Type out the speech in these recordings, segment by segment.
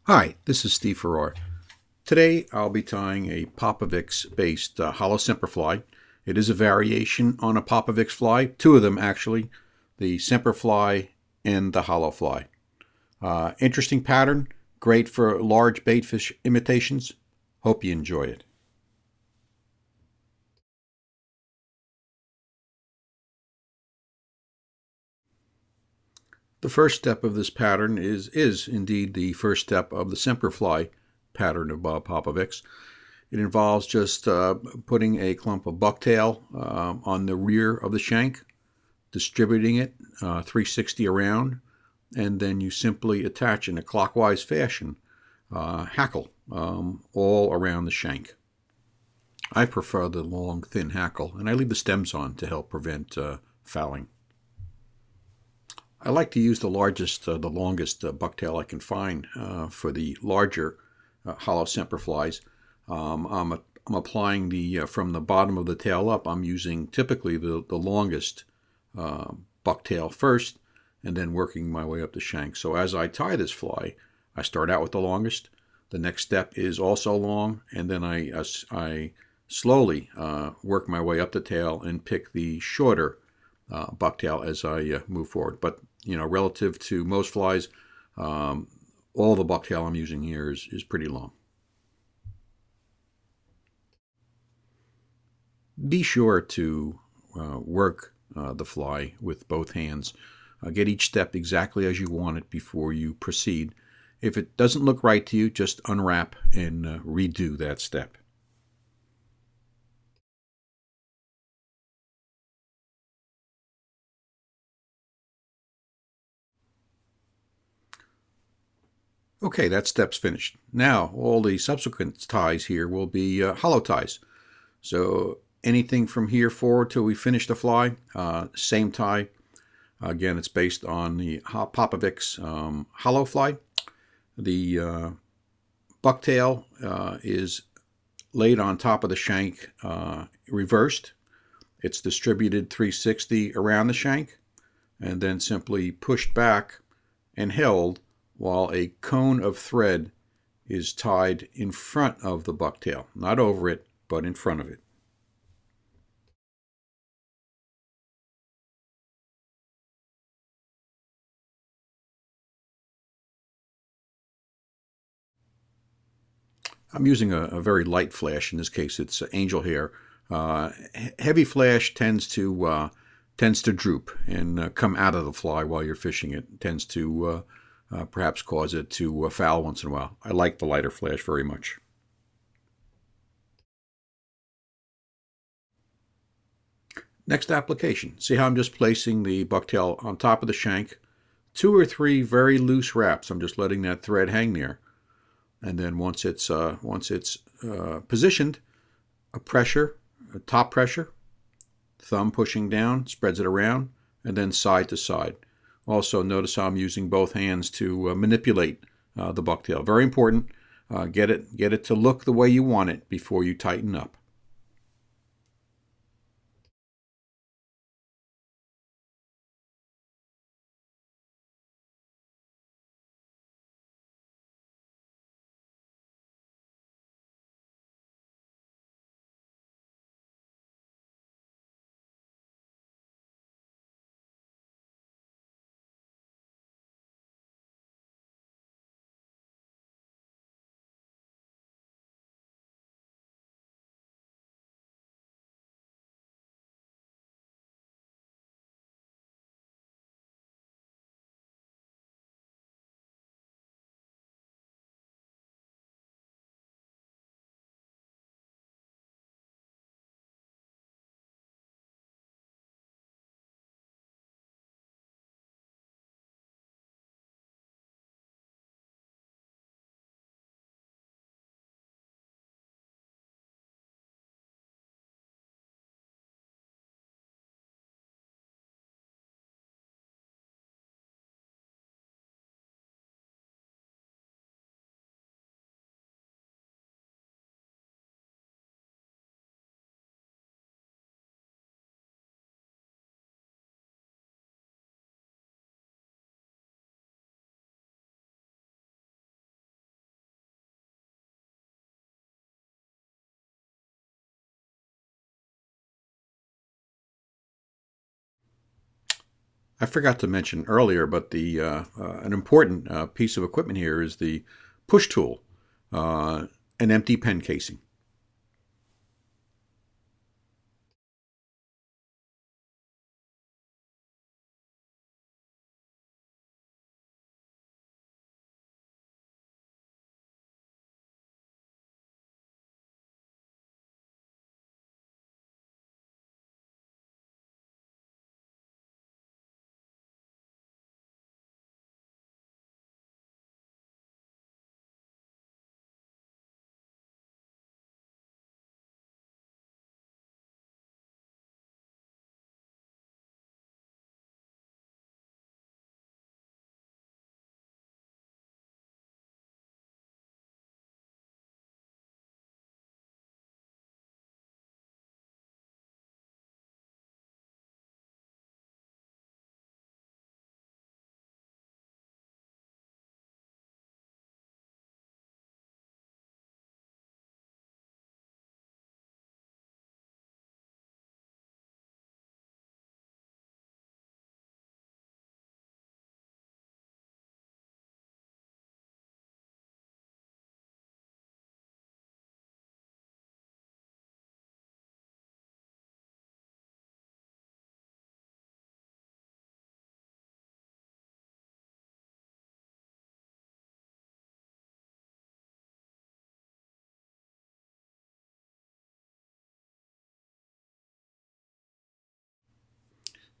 Hi, this is Steve Farrar. Today I'll be tying a Popovics based hollow Semper Fleye. It is a variation on a Popovics fly, two of them actually, the Semper Fleye and the hollow fly. Interesting pattern, great for large baitfish imitations. Hope you enjoy it. The first step of this pattern is indeed the first step of the Semper Fleye pattern of Bob Popovics. It involves just putting a clump of bucktail on the rear of the shank, distributing it 360 around, and then you simply attach in a clockwise fashion hackle all around the shank. I prefer the long, thin hackle, and I leave the stems on to help prevent fouling. I like to use the longest bucktail I can find for the larger hollow Semper Flies. I'm applying from the bottom of the tail up. I'm using typically the longest bucktail first, and then working my way up the shank. So as I tie this fly, I start out with the longest. The next step is also long, and then I slowly work my way up the tail and pick the shorter bucktail as I move forward. But relative to most flies, all the bucktail I'm using here is pretty long. Be sure to work the fly with both hands. Get each step exactly as you want it before you proceed. If it doesn't look right to you, just unwrap and redo that step. Okay, that step's finished. Now, all the subsequent ties here will be hollow ties. So anything from here forward till we finish the fly, same tie. Again, it's based on the Popovics hollow fly. The bucktail is laid on top of the shank reversed. It's distributed 360 around the shank and then simply pushed back and held while a cone of thread is tied in front of the bucktail, not over it, but in front of it. I'm using a very light flash. In this case, it's angel hair. Heavy flash tends to droop and come out of the fly while you're fishing it. It tends to perhaps cause it to foul once in a while. I like the lighter flash very much. Next application. See how I'm just placing the bucktail on top of the shank? Two or three very loose wraps. I'm just letting that thread hang there, and then once it's positioned, a top pressure, thumb pushing down, spreads it around, and then side to side. Also, notice how I'm using both hands to manipulate the bucktail. Very important. Get it to look the way you want it before you tighten up. I forgot to mention earlier, but an important piece of equipment here is the push tool, uh, an empty pen casing.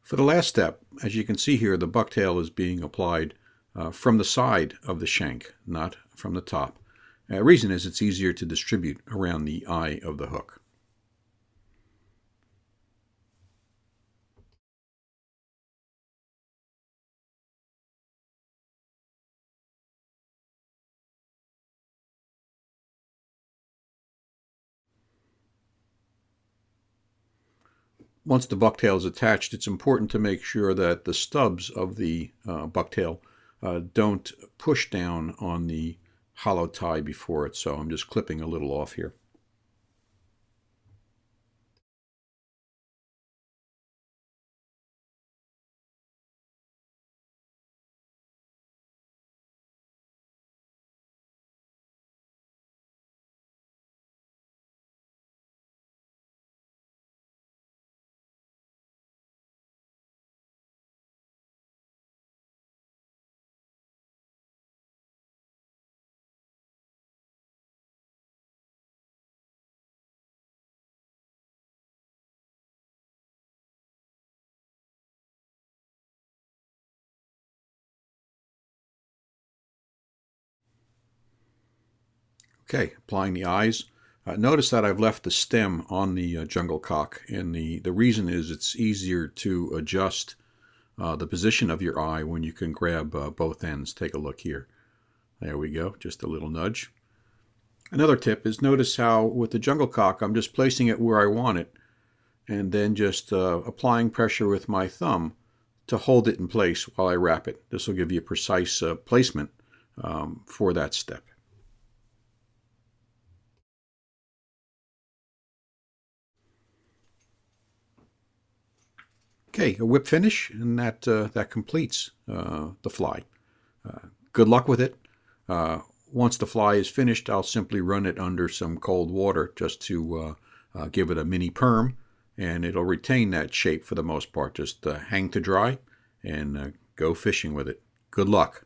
For the last step, as you can see here, the bucktail is being applied from the side of the shank, not from the top. The reason is it's easier to distribute around the eye of the hook. Once the bucktail is attached, it's important to make sure that the stubs of the bucktail don't push down on the hollow tie before it. So I'm just clipping a little off here. Okay, applying the eyes. Notice that I've left the stem on the jungle cock, and the reason is it's easier to adjust the position of your eye when you can grab both ends. Take a look here. There we go, just a little nudge. Another tip is notice how with the jungle cock I'm just placing it where I want it and then just applying pressure with my thumb to hold it in place while I wrap it. This will give you a precise placement for that step. Okay, a whip finish, and that completes the fly. Good luck with it. Once the fly is finished, I'll simply run it under some cold water just to give it a mini perm, and it'll retain that shape for the most part. Just hang to dry and go fishing with it. Good luck.